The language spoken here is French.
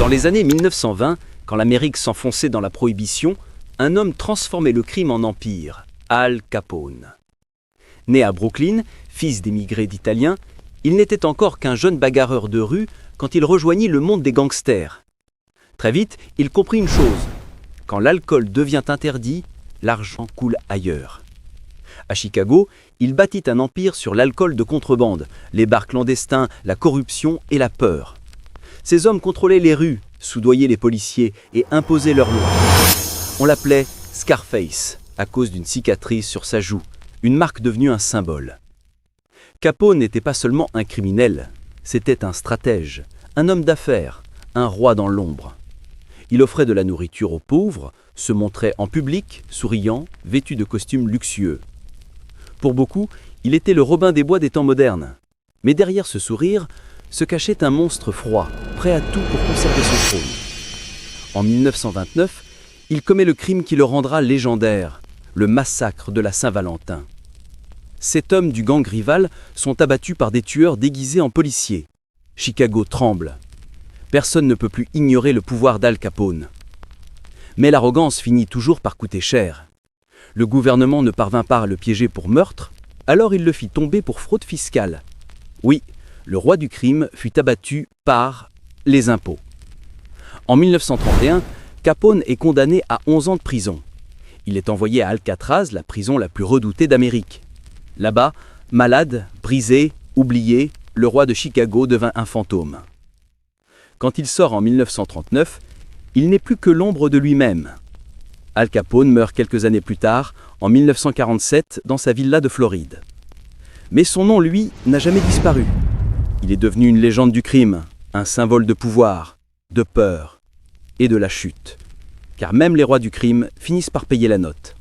Dans les années 1920, quand l'Amérique s'enfonçait dans la prohibition, un homme transformait le crime en empire, Al Capone. Né à Brooklyn, fils d'émigrés d'Italiens, il n'était encore qu'un jeune bagarreur de rue quand il rejoignit le monde des gangsters. Très vite, il comprit une chose: quand l'alcool devient interdit, l'argent coule ailleurs. À Chicago, il bâtit un empire sur l'alcool de contrebande, les bars clandestins, la corruption et la peur. Ces hommes contrôlaient les rues, soudoyaient les policiers et imposaient leurs lois. On l'appelait Scarface à cause d'une cicatrice sur sa joue, une marque devenue un symbole. Capone n'était pas seulement un criminel, c'était un stratège, un homme d'affaires, un roi dans l'ombre. Il offrait de la nourriture aux pauvres, se montrait en public, souriant, vêtu de costumes luxueux. Pour beaucoup, il était le Robin des Bois des temps modernes. Mais derrière ce sourire se cachait un monstre froid, prêt à tout pour conserver son trône. En 1929, il commet le crime qui le rendra légendaire, le massacre de la Saint-Valentin. 7 hommes du gang rival sont abattus par des tueurs déguisés en policiers. Chicago tremble. Personne ne peut plus ignorer le pouvoir d'Al Capone. Mais l'arrogance finit toujours par coûter cher. Le gouvernement ne parvint pas à le piéger pour meurtre, alors il le fit tomber pour fraude fiscale. Oui, le roi du crime fut abattu par les impôts. En 1931, Capone est condamné à 11 ans de prison. Il est envoyé à Alcatraz, la prison la plus redoutée d'Amérique. Là-bas, malade, brisé, oublié, le roi de Chicago devint un fantôme. Quand il sort en 1939, il n'est plus que l'ombre de lui-même. Al Capone meurt quelques années plus tard, en 1947, dans sa villa de Floride. Mais son nom, lui, n'a jamais disparu. Il est devenu une légende du crime, un symbole de pouvoir, de peur et de la chute. Car même les rois du crime finissent par payer la note.